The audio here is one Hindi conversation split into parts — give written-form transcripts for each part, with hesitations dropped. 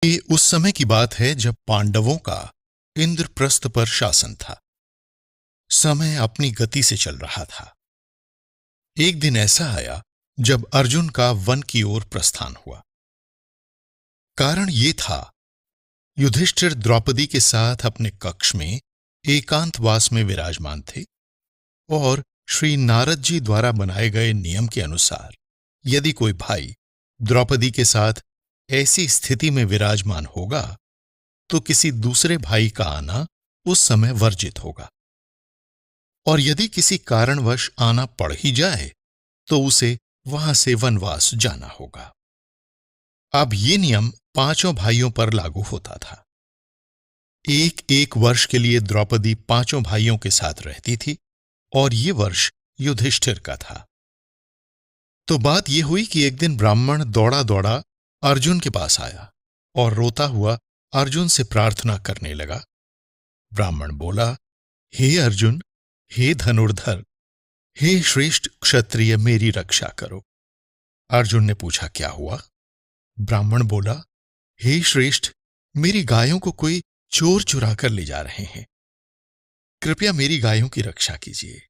ये उस समय की बात है जब पांडवों का इंद्रप्रस्थ पर शासन था। समय अपनी गति से चल रहा था। एक दिन ऐसा आया जब अर्जुन का वन की ओर प्रस्थान हुआ। कारण ये था, युधिष्ठिर द्रौपदी के साथ अपने कक्ष में एकांतवास में विराजमान थे और श्री नारद जी द्वारा बनाए गए नियम के अनुसार यदि कोई भाई द्रौपदी के साथ ऐसी स्थिति में विराजमान होगा तो किसी दूसरे भाई का आना उस समय वर्जित होगा, और यदि किसी कारणवश आना पड़ ही जाए तो उसे वहां से वनवास जाना होगा। अब ये नियम पांचों भाइयों पर लागू होता था। एक एक वर्ष के लिए द्रौपदी पांचों भाइयों के साथ रहती थी और ये वर्ष युधिष्ठिर का था। तो बात यह हुई कि एक दिन ब्राह्मण दौड़ा दौड़ा अर्जुन के पास आया और रोता हुआ अर्जुन से प्रार्थना करने लगा। ब्राह्मण बोला, हे अर्जुन, हे धनुर्धर, हे श्रेष्ठ क्षत्रिय, मेरी रक्षा करो। अर्जुन ने पूछा, क्या हुआ? ब्राह्मण बोला, हे श्रेष्ठ, मेरी गायों को कोई चोर चुरा कर ले जा रहे हैं, कृपया मेरी गायों की रक्षा कीजिए।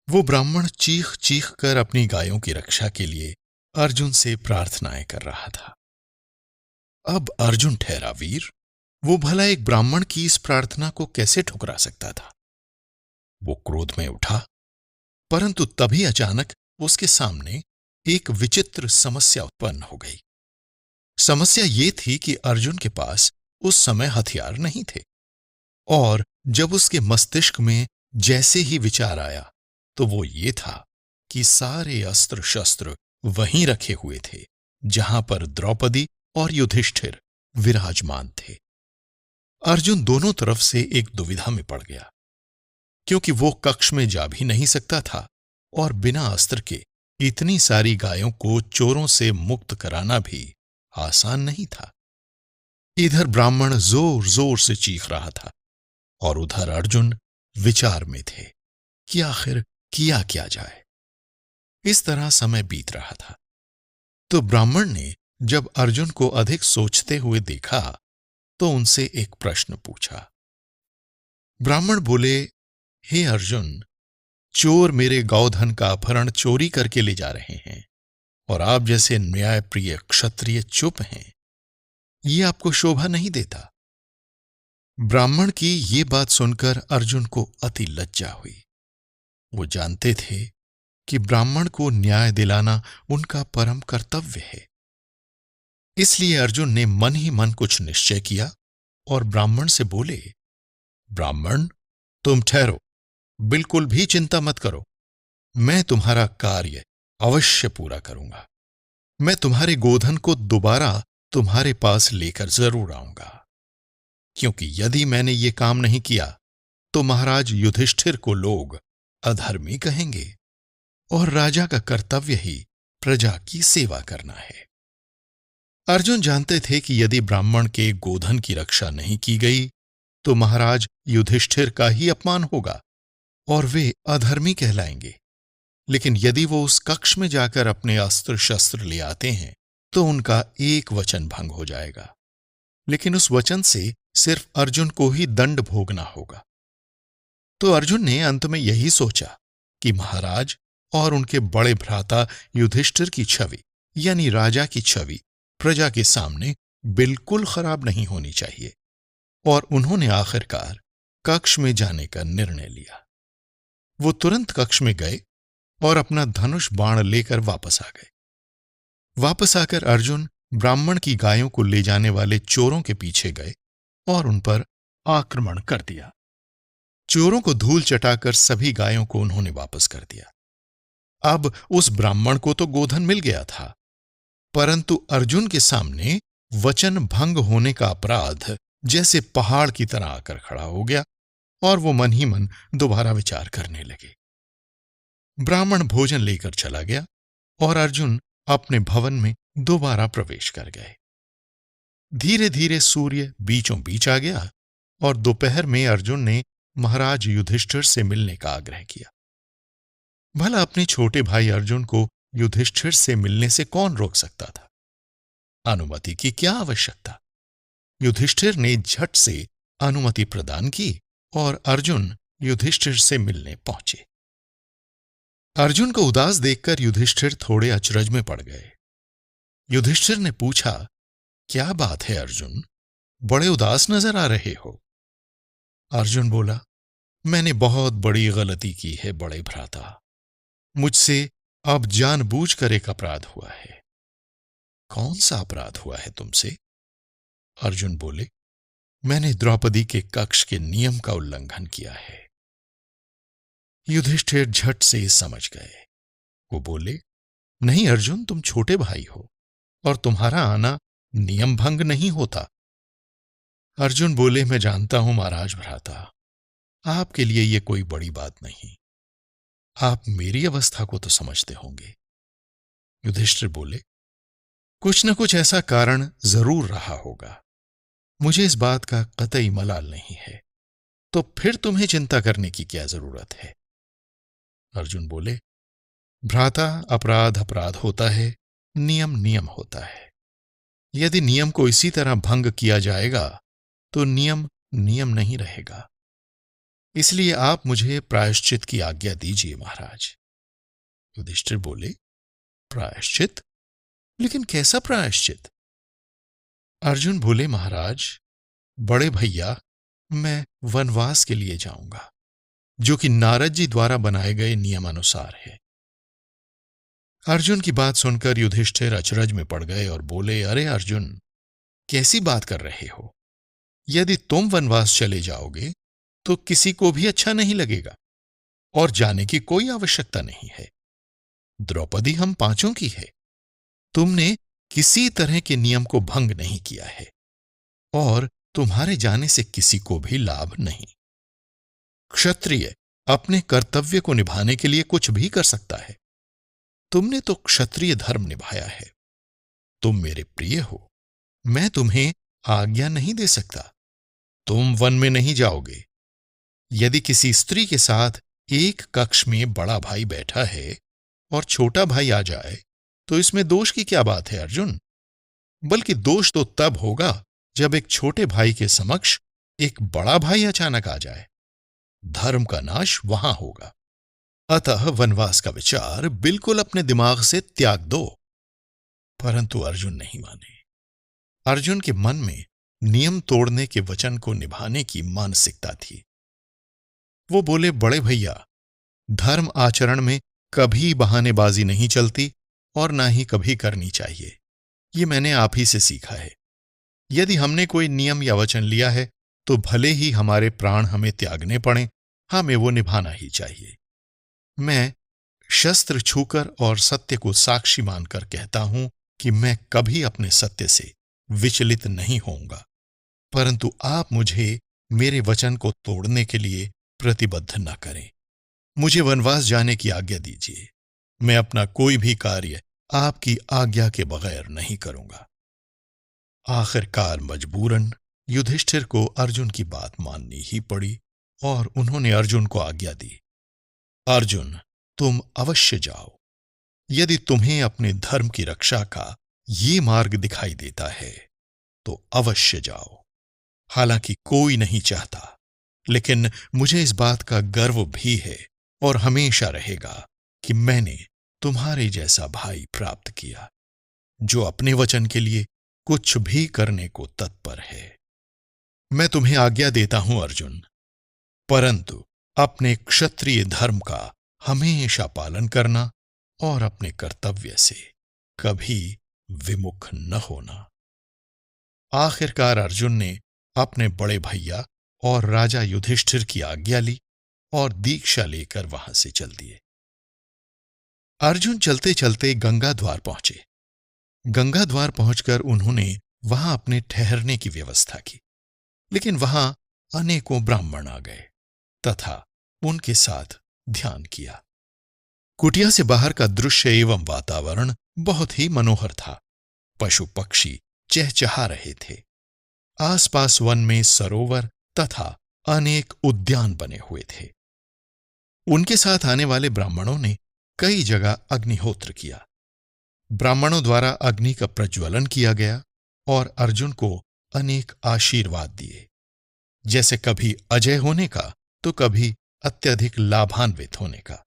वो ब्राह्मण चीख चीख कर अपनी गायों की रक्षा के लिए अर्जुन से प्रार्थनाएं कर रहा था। अब अर्जुन ठहरा वीर, वो भला एक ब्राह्मण की इस प्रार्थना को कैसे ठुकरा सकता था? वो क्रोध में उठा, परंतु तभी अचानक उसके सामने एक विचित्र समस्या उत्पन्न हो गई। समस्या ये थी कि अर्जुन के पास उस समय हथियार नहीं थे, और जब उसके मस्तिष्क में जैसे ही विचार आया तो वो ये था कि सारे अस्त्र शस्त्र वहीं रखे हुए थे जहां पर द्रौपदी और युधिष्ठिर विराजमान थे। अर्जुन दोनों तरफ से एक दुविधा में पड़ गया, क्योंकि वो कक्ष में जा भी नहीं सकता था और बिना अस्त्र के इतनी सारी गायों को चोरों से मुक्त कराना भी आसान नहीं था। इधर ब्राह्मण जोर जोर से चीख रहा था और उधर अर्जुन विचार में थे कि आखिर किया क्या जाए। इस तरह समय बीत रहा था। तो ब्राह्मण ने जब अर्जुन को अधिक सोचते हुए देखा तो उनसे एक प्रश्न पूछा। ब्राह्मण बोले, हे अर्जुन, चोर मेरे गौधन का अपहरण चोरी करके ले जा रहे हैं और आप जैसे न्यायप्रिय क्षत्रिय चुप हैं, ये आपको शोभा नहीं देता। ब्राह्मण की ये बात सुनकर अर्जुन को अति लज्जा हुई। वो जानते थे कि ब्राह्मण को न्याय दिलाना उनका परम कर्तव्य है। इसलिए अर्जुन ने मन ही मन कुछ निश्चय किया और ब्राह्मण से बोले, ब्राह्मण, तुम ठहरो, बिल्कुल भी चिंता मत करो, मैं तुम्हारा कार्य अवश्य पूरा करूंगा। मैं तुम्हारे गोधन को दोबारा तुम्हारे पास लेकर जरूर आऊंगा, क्योंकि यदि मैंने ये काम नहीं किया तो महाराज युधिष्ठिर को लोग अधर्मी कहेंगे और राजा का कर्तव्य ही प्रजा की सेवा करना है। अर्जुन जानते थे कि यदि ब्राह्मण के गोधन की रक्षा नहीं की गई तो महाराज युधिष्ठिर का ही अपमान होगा और वे अधर्मी कहलाएंगे। लेकिन यदि वो उस कक्ष में जाकर अपने अस्त्र शस्त्र ले आते हैं तो उनका एक वचन भंग हो जाएगा, लेकिन उस वचन से सिर्फ अर्जुन को ही दंड भोगना होगा। तो अर्जुन ने अंत में यही सोचा कि महाराज और उनके बड़े भ्राता युधिष्ठिर की छवि, यानी राजा की छवि, प्रजा के सामने बिल्कुल खराब नहीं होनी चाहिए, और उन्होंने आखिरकार कक्ष में जाने का निर्णय लिया। वो तुरंत कक्ष में गए और अपना धनुष बाण लेकर वापस आ गए। वापस आकर अर्जुन ब्राह्मण की गायों को ले जाने वाले चोरों के पीछे गए और उन पर आक्रमण कर दिया। चोरों को धूल चटाकर सभी गायों को उन्होंने वापस कर दिया। अब उस ब्राह्मण को तो गोधन मिल गया था, परंतु अर्जुन के सामने वचन भंग होने का अपराध जैसे पहाड़ की तरह आकर खड़ा हो गया और वो मन ही मन दोबारा विचार करने लगे। ब्राह्मण भोजन लेकर चला गया और अर्जुन अपने भवन में दोबारा प्रवेश कर गए। धीरे धीरे सूर्य बीचों बीच आ गया और दोपहर में अर्जुन ने महाराज युधिष्ठिर से मिलने का आग्रह किया। भला अपने छोटे भाई अर्जुन को युधिष्ठिर से मिलने से कौन रोक सकता था? अनुमति की क्या आवश्यकता। युधिष्ठिर ने झट से अनुमति प्रदान की और अर्जुन युधिष्ठिर से मिलने पहुंचे। अर्जुन को उदास देखकर युधिष्ठिर थोड़े अचरज में पड़ गए। युधिष्ठिर ने पूछा, क्या बात है अर्जुन, बड़े उदास नजर आ रहे हो। अर्जुन बोला, मैंने बहुत बड़ी गलती की है बड़े भ्राता, मुझसे अब जानबूझकर एक अपराध हुआ है। कौन सा अपराध हुआ है तुमसे। अर्जुन बोले, मैंने द्रौपदी के कक्ष के नियम का उल्लंघन किया है। युधिष्ठिर झट से समझ गए। वो बोले, नहीं अर्जुन, तुम छोटे भाई हो और तुम्हारा आना नियम भंग नहीं होता। अर्जुन बोले, मैं जानता हूं महाराज भ्राता, आपके लिए यह कोई बड़ी बात नहीं, आप मेरी अवस्था को तो समझते होंगे। युधिष्ठिर बोले, कुछ न कुछ ऐसा कारण जरूर रहा होगा, मुझे इस बात का कतई मलाल नहीं है, तो फिर तुम्हें चिंता करने की क्या जरूरत है। अर्जुन बोले, भ्राता, अपराध अपराध होता है, नियम नियम होता है। यदि नियम को इसी तरह भंग किया जाएगा तो नियम नियम नहीं रहेगा। इसलिए आप मुझे प्रायश्चित की आज्ञा दीजिए महाराज। युधिष्ठिर बोले, प्रायश्चित? लेकिन कैसा प्रायश्चित। अर्जुन बोले, महाराज बड़े भैया, मैं वनवास के लिए जाऊंगा, जो कि नारद जी द्वारा बनाए गए नियमानुसार है। अर्जुन की बात सुनकर युधिष्ठिर अचरज में पड़ गए और बोले, अरे अर्जुन, कैसी बात कर रहे हो। यदि तुम वनवास चले जाओगे तो किसी को भी अच्छा नहीं लगेगा और जाने की कोई आवश्यकता नहीं है। द्रौपदी हम पांचों की है। तुमने किसी तरह के नियम को भंग नहीं किया है और तुम्हारे जाने से किसी को भी लाभ नहीं। क्षत्रिय अपने कर्तव्य को निभाने के लिए कुछ भी कर सकता है। तुमने तो क्षत्रिय धर्म निभाया है। तुम मेरे प्रिय हो, मैं तुम्हें आज्ञा नहीं दे सकता। तुम वन में नहीं जाओगे। यदि किसी स्त्री के साथ एक कक्ष में बड़ा भाई बैठा है और छोटा भाई आ जाए तो इसमें दोष की क्या बात है अर्जुन। बल्कि दोष तो तब होगा जब एक छोटे भाई के समक्ष एक बड़ा भाई अचानक आ जाए। धर्म का नाश वहां होगा। अतः वनवास का विचार बिल्कुल अपने दिमाग से त्याग दो। परंतु अर्जुन नहीं माने। अर्जुन के मन में नियम तोड़ने के वचन को निभाने की मानसिकता थी। वो बोले, बड़े भैया, धर्म आचरण में कभी बहानेबाजी नहीं चलती और ना ही कभी करनी चाहिए। ये मैंने आप ही से सीखा है। यदि हमने कोई नियम या वचन लिया है तो भले ही हमारे प्राण हमें त्यागने पड़े, हमें वो निभाना ही चाहिए। मैं शस्त्र छूकर और सत्य को साक्षी मानकर कहता हूं कि मैं कभी अपने सत्य से विचलित नहीं होऊंगा। परंतु आप मुझे मेरे वचन को तोड़ने के लिए प्रतिबद्ध न करें। मुझे वनवास जाने की आज्ञा दीजिए। मैं अपना कोई भी कार्य आपकी आज्ञा के बगैर नहीं करूंगा। आखिरकार मजबूरन युधिष्ठिर को अर्जुन की बात माननी ही पड़ी और उन्होंने अर्जुन को आज्ञा दी, अर्जुन, तुम अवश्य जाओ। यदि तुम्हें अपने धर्म की रक्षा का ये मार्ग दिखाई देता है तो अवश्य जाओ। हालांकि कोई नहीं चाहता, लेकिन मुझे इस बात का गर्व भी है और हमेशा रहेगा कि मैंने तुम्हारे जैसा भाई प्राप्त किया, जो अपने वचन के लिए कुछ भी करने को तत्पर है। मैं तुम्हें आज्ञा देता हूं अर्जुन, परंतु अपने क्षत्रिय धर्म का हमेशा पालन करना और अपने कर्तव्य से कभी विमुख न होना। आखिरकार अर्जुन ने अपने बड़े भैया और राजा युधिष्ठिर की आज्ञा ली और दीक्षा लेकर वहां से चल दिए। अर्जुन चलते चलते गंगा द्वार पहुंचे। गंगा द्वार पहुंचकर उन्होंने वहां अपने ठहरने की व्यवस्था की, लेकिन वहां अनेकों ब्राह्मण आ गए तथा उनके साथ ध्यान किया। कुटिया से बाहर का दृश्य एवं वातावरण बहुत ही मनोहर था। पशु पक्षी चहचहा रहे थे। आसपास वन में सरोवर तथा अनेक उद्यान बने हुए थे। उनके साथ आने वाले ब्राह्मणों ने कई जगह अग्निहोत्र किया। ब्राह्मणों द्वारा अग्नि का प्रज्वलन किया गया और अर्जुन को अनेक आशीर्वाद दिए, जैसे कभी अजय होने का तो कभी अत्यधिक लाभान्वित होने का।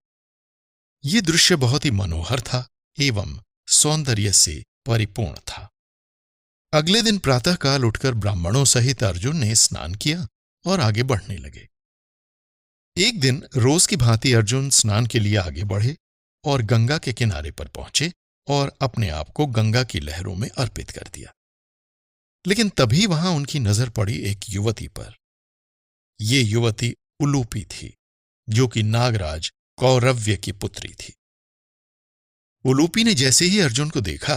ये दृश्य बहुत ही मनोहर था एवं सौंदर्य से परिपूर्ण था। अगले दिन प्रातःकाल उठकर ब्राह्मणों सहित अर्जुन ने स्नान किया और आगे बढ़ने लगे। एक दिन रोज की भांति अर्जुन स्नान के लिए आगे बढ़े और गंगा के किनारे पर पहुंचे और अपने आप को गंगा की लहरों में अर्पित कर दिया। लेकिन तभी वहां उनकी नजर पड़ी एक युवती पर। ये युवती उलूपी थी, जो कि नागराज कौरव्य की पुत्री थी। उलूपी ने जैसे ही अर्जुन को देखा,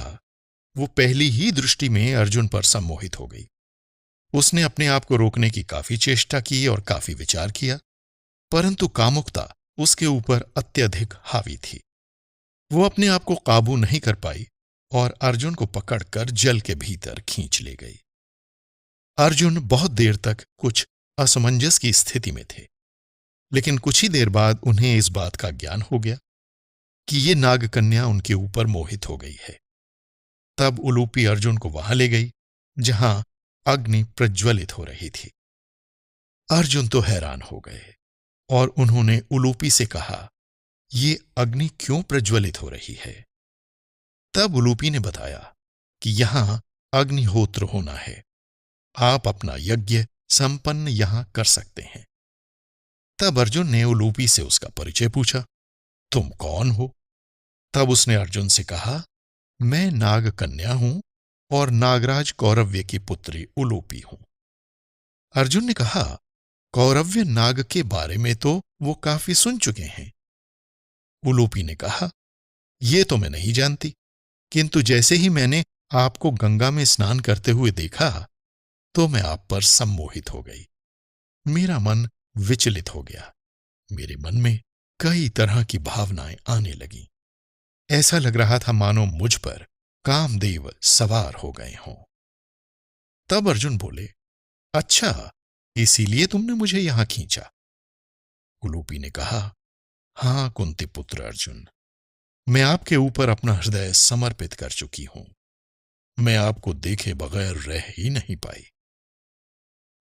वो पहली ही दृष्टि में अर्जुन पर सम्मोहित हो गई। उसने अपने आप को रोकने की काफी चेष्टा की और काफी विचार किया, परंतु कामुकता उसके ऊपर अत्यधिक हावी थी। वो अपने आप को काबू नहीं कर पाई और अर्जुन को पकड़कर जल के भीतर खींच ले गई। अर्जुन बहुत देर तक कुछ असमंजस की स्थिति में थे, लेकिन कुछ ही देर बाद उन्हें इस बात का ज्ञान हो गया कि ये नागकन्या उनके ऊपर मोहित हो गई है। तब उलूपी अर्जुन को वहां ले गई जहां अग्नि प्रज्वलित हो रही थी। अर्जुन तो हैरान हो गए और उन्होंने उलूपी से कहा, ये अग्नि क्यों प्रज्वलित हो रही है? तब उलूपी ने बताया कि यहां अग्निहोत्र होना है, आप अपना यज्ञ संपन्न यहां कर सकते हैं। तब अर्जुन ने उलूपी से उसका परिचय पूछा, तुम कौन हो? तब उसने अर्जुन से कहा, मैं नागकन्या हूं और नागराज कौरव्य की पुत्री उलूपी हूं। अर्जुन ने कहा, कौरव्य नाग के बारे में तो वो काफी सुन चुके हैं। उलूपी ने कहा, ये तो मैं नहीं जानती, किंतु जैसे ही मैंने आपको गंगा में स्नान करते हुए देखा तो मैं आप पर सम्मोहित हो गई। मेरा मन विचलित हो गया। मेरे मन में कई तरह की भावनाएं आने लगीं। ऐसा लग रहा था मानो मुझ पर कामदेव सवार हो गए हों। तब अर्जुन बोले, अच्छा, इसीलिए तुमने मुझे यहां खींचा? उलूपी ने कहा, हां कुंती पुत्र अर्जुन, मैं आपके ऊपर अपना हृदय समर्पित कर चुकी हूं। मैं आपको देखे बगैर रह ही नहीं पाई।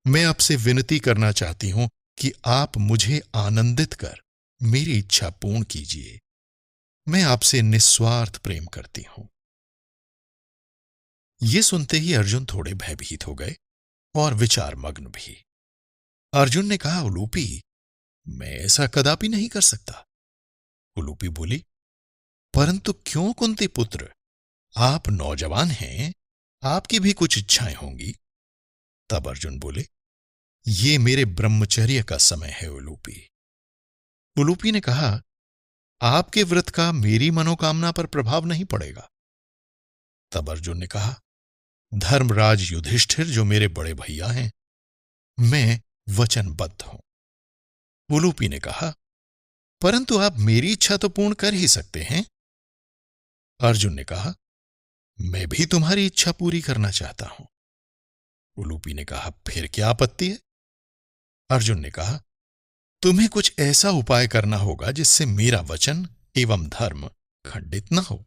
मैं आपसे विनती करना चाहती हूं कि आप मुझे आनंदित कर मेरी इच्छा पूर्ण कीजिए। मैं आपसे निस्वार्थ प्रेम करती हूं। ये सुनते ही अर्जुन थोड़े भयभीत हो गए और विचारमग्न भी। अर्जुन ने कहा, उलूपी, मैं ऐसा कदापि नहीं कर सकता। उलूपी बोली, परंतु क्यों कुंती पुत्र, आप नौजवान हैं, आपकी भी कुछ इच्छाएं होंगी। तब अर्जुन बोले, ये मेरे ब्रह्मचर्य का समय है उलूपी। उलूपी ने कहा, आपके व्रत का मेरी मनोकामना पर प्रभाव नहीं पड़ेगा। तब अर्जुन ने कहा, धर्मराज युधिष्ठिर जो मेरे बड़े भैया हैं, मैं वचनबद्ध हूं। उलूपी ने कहा, परंतु आप मेरी इच्छा तो पूर्ण कर ही सकते हैं। अर्जुन ने कहा, मैं भी तुम्हारी इच्छा पूरी करना चाहता हूं। उलूपी ने कहा, फिर क्या आपत्ति है? अर्जुन ने कहा, तुम्हें कुछ ऐसा उपाय करना होगा जिससे मेरा वचन एवं धर्म खंडित न हो।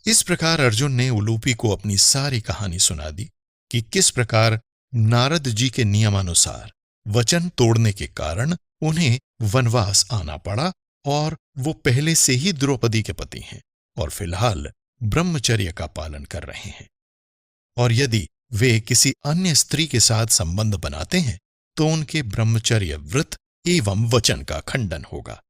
इस प्रकार अर्जुन ने उलूपी को अपनी सारी कहानी सुना दी कि किस प्रकार नारद जी के नियमानुसार वचन तोड़ने के कारण उन्हें वनवास आना पड़ा और वो पहले से ही द्रौपदी के पति हैं और फिलहाल ब्रह्मचर्य का पालन कर रहे हैं, और यदि वे किसी अन्य स्त्री के साथ संबंध बनाते हैं तो उनके ब्रह्मचर्य व्रत एवं वचन का खंडन होगा।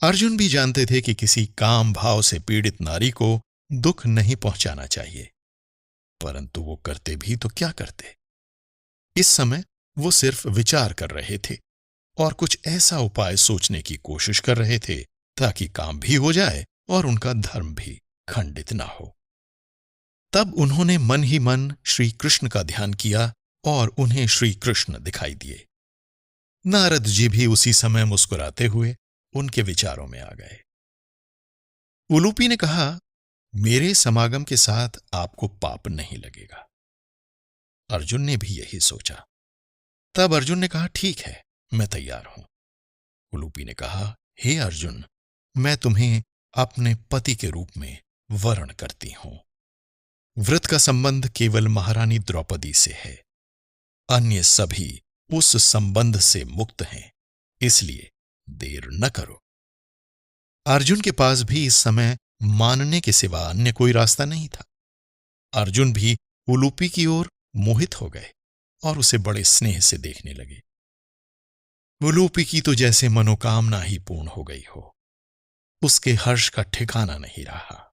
अर्जुन भी जानते थे कि किसी काम भाव से पीड़ित नारी को दुख नहीं पहुंचाना चाहिए, परंतु वो करते भी तो क्या करते। इस समय वो सिर्फ विचार कर रहे थे और कुछ ऐसा उपाय सोचने की कोशिश कर रहे थे ताकि काम भी हो जाए और उनका धर्म भी खंडित ना हो। तब उन्होंने मन ही मन श्री कृष्ण का ध्यान किया और उन्हें श्री कृष्ण दिखाई दिए। नारद जी भी उसी समय मुस्कुराते हुए उनके विचारों में आ गए। उलूपी ने कहा, मेरे समागम के साथ आपको पाप नहीं लगेगा। अर्जुन ने भी यही सोचा। तब अर्जुन ने कहा, ठीक है, मैं तैयार हूं। उलूपी ने कहा, हे अर्जुन, मैं तुम्हें अपने पति के रूप में वर्ण करती हूं। व्रत का संबंध केवल महारानी द्रौपदी से है, अन्य सभी उस संबंध से मुक्त हैं, इसलिए देर न करो। अर्जुन के पास भी इस समय मानने के सिवा अन्य कोई रास्ता नहीं था। अर्जुन भी उलूपी की ओर मोहित हो गए और उसे बड़े स्नेह से देखने लगे। उलूपी की तो जैसे मनोकामना ही पूर्ण हो गई हो। उसके हर्ष का ठिकाना नहीं रहा।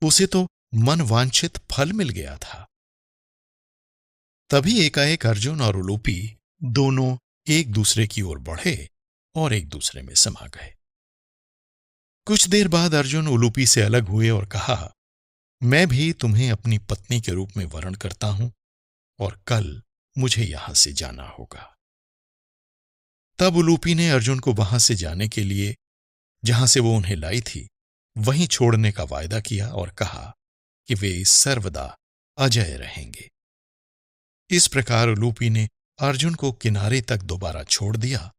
उसे तो मन वांछित फल मिल गया था। तभी एकाएक अर्जुन और उलूपी दोनों एक दूसरे की ओर बढ़े और एक दूसरे में समा गए। कुछ देर बाद अर्जुन उलूपी से अलग हुए और कहा, मैं भी तुम्हें अपनी पत्नी के रूप में वर्ण करता हूं और कल मुझे यहां से जाना होगा। तब उलूपी ने अर्जुन को वहां से जाने के लिए, जहां से वो उन्हें लाई थी, वहीं छोड़ने का वायदा किया और कहा कि वे सर्वदा अजय रहेंगे। इस प्रकार उलूपी ने अर्जुन को किनारे तक दोबारा छोड़ दिया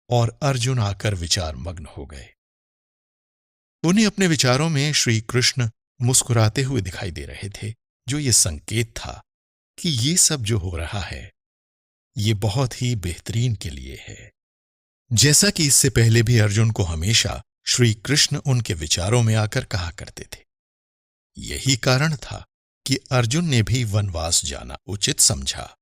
और अर्जुन आकर विचार मग्न हो गए। उन्हें अपने विचारों में श्री कृष्ण मुस्कुराते हुए दिखाई दे रहे थे, जो ये संकेत था कि ये सब जो हो रहा है ये बहुत ही बेहतरीन के लिए है। जैसा कि इससे पहले भी अर्जुन को हमेशा श्री कृष्ण उनके विचारों में आकर कहा करते थे। यही कारण था कि अर्जुन ने भी वनवास जाना उचित समझा।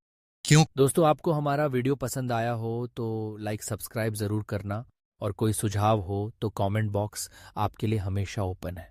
क्यों? दोस्तों, आपको हमारा वीडियो पसंद आया हो तो लाइक सब्सक्राइब ज़रूर करना, और कोई सुझाव हो तो कमेंट बॉक्स आपके लिए हमेशा ओपन है।